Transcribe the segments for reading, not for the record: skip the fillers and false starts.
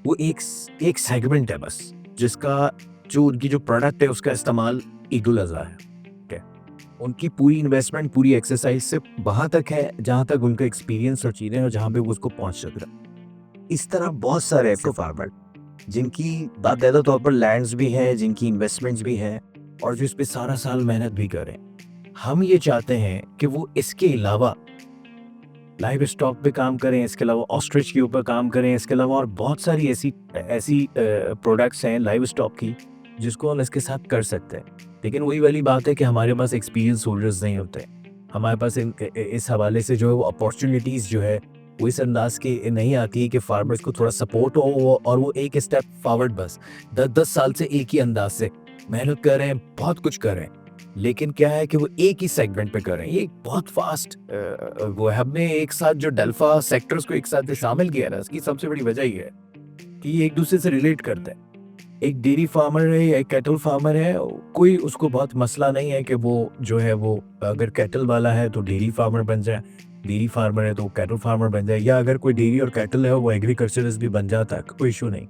वो एक सेगमेंट है बस, जिसका जो उनकी जो प्रोडक्ट है उसका इस्तेमाल ईद-उल-अज़हा है, ठीक है। उनकी पूरी इन्वेस्टमेंट, पूरी एक्सरसाइज़ सिर्फ़ वहाँ तक है जहाँ तक उनका एक्सपीरियंस और चीज़ें और जहाँ पे वो उसको पहुँच सक रहा है। इस तरह बहुत सारे ऐसे फार्मर जिनकी बाकायदा तौर पर लैंड्स भी हैं, जिनकी इन्वेस्टमेंट्स भी हैं और जो इस पे सारा साल मेहनत भी कर रहे हैं। हम ये चाहते हैं कि वो इसके अलावा लाइव स्टॉक पे काम करें, इसके अलावा ऑस्ट्रिच के ऊपर काम करें, इसके अलावा और बहुत सारी ऐसी ऐसी प्रोडक्ट्स हैं लाइव स्टॉक की जिसको हम इसके साथ कर सकते हैं। लेकिन वही वाली बात है कि हमारे पास एक्सपीरियंस होल्डर्स नहीं होते। हमारे पास इस हवाले से जो है वो अपॉर्चुनिटीज़ जो है वो इस अंदाज की नहीं आती है कि फार्मर्स को थोड़ा सपोर्ट हो और वो एक स्टेप फॉरवर्ड बस 10-10 साल से एक ही अंदाज से मेहनत कर रहे हैं, बहुत कुछ कर रहे हैं। लेकिन क्या है कि वो एक ही सेगमेंट पे कर रहे हैं। ये बहुत फास्ट वो है। हमने एक साथ जो डेल्फा सेक्टर्स को एक साथ जो शामिल किया ना, इसकी सबसे बड़ी वजह ये है कि ये एक दूसरे से रिलेट करते हैं। एक डेयरी फार्मर है या एक कैटल फार्मर है, कोई उसको बहुत मसला नहीं है कि वो जो है वो अगर कैटल वाला है तो डेयरी फार्मर बन जाए, डेयरी फार्मर है तो कैटल फार्मर बन जाए, या अगर कोई डेयरी और कैटल है वो एग्रीकल्चरिस्ट भी बन जाता है, कोई इशू नहीं।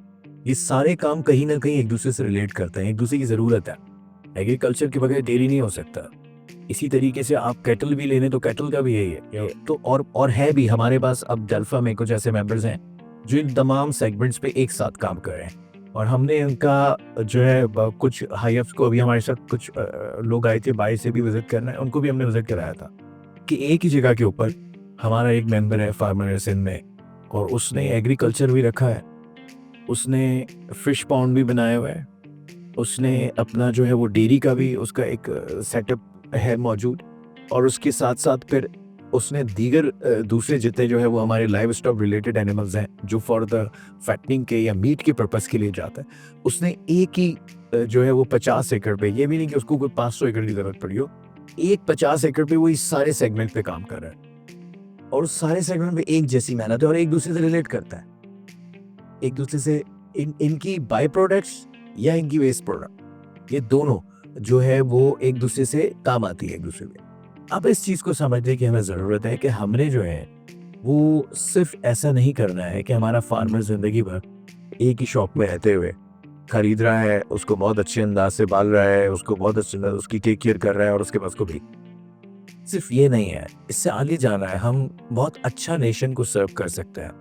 ये सारे काम कहीं ना कहीं एक दूसरे से रिलेट करते हैं, एक दूसरे की ज़रूरत है। एग्रीकल्चर के बगैर डेयरी नहीं हो सकता। इसी तरीके से आप कैटल भी ले लें तो कैटल का भी यही है। तो और है भी हमारे पास अब डेल्फा में कुछ ऐसे मेंबर्स हैं जो इन तमाम सेगमेंट्स पे एक साथ काम कर रहे हैं और हमने उनका जो है कुछ हाई-अप्स को अभी हमारे साथ कुछ लोग आए थे बाहर से भी विजिट करने, उनको भी हमने विजिट कराया था कि एक ही जगह के ऊपर हमारा एक मेंबर है फार्मर है सिंध में और उसने एग्रीकल्चर भी रखा है, उसने फिश पॉन्ड भी बनाया हुआ है, उसने अपना जो है वो डेयरी का भी उसका एक सेटअप है मौजूद और उसके साथ साथ फिर उसने दीगर दूसरे जितने जो है वो हमारे लाइव स्टॉक रिलेटेड एनिमल्स हैं जो फॉर द फैटनिंग के या मीट के पर्पस के लिए जाता है, उसने एक ही जो है वो 50 एकड़ पे, ये भी नहीं कि उसको कोई 500 एकड़ की जरूरत पड़ी हो, एक 50 एकड़ पे वो इस सारे सेगमेंट पे काम कर रहा है और उस सारे सेगमेंट पे एक जैसी मेहनत है और एक दूसरे से रिलेट करता है, एक दूसरे से इनकी बाय प्रोडक्ट्स या इनकी वेस्ट प्रोडक्ट, ये दोनों जो है वो एक दूसरे से काम आती है एक दूसरे में। अब इस चीज़ को समझने की हमें ज़रूरत है कि हमने जो है वो सिर्फ ऐसा नहीं करना है कि हमारा फार्मर ज़िंदगी भर एक ही शॉप में रहते हुए खरीद रहा है, उसको बहुत अच्छे अंदाज से पाल रहा है, उसको बहुत अच्छे अंदाज उसकी टेक केयर कर रहा है और उसके बाद उसको भी सिर्फ ये नहीं है, इससे आगे जाना है। हम बहुत अच्छा नेशन को सर्व कर सकते हैं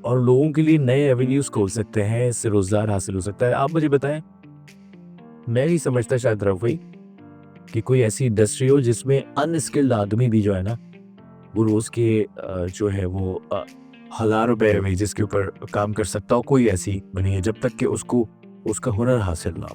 और लोगों के लिए नए एवेन्यूज खोल सकते हैं, इससे रोजगार हासिल हो सकता है। आप मुझे बताएं, मैं नहीं समझता शायद रफी कि कोई ऐसी इंडस्ट्री हो जिसमें अनस्किल्ड आदमी भी जो है ना वो रोज के जो है वो 1000 रुपए वेजेस के ऊपर काम कर सकता हो। कोई ऐसी बनी है जब तक कि उसको उसका हुनर हासिल ना हो।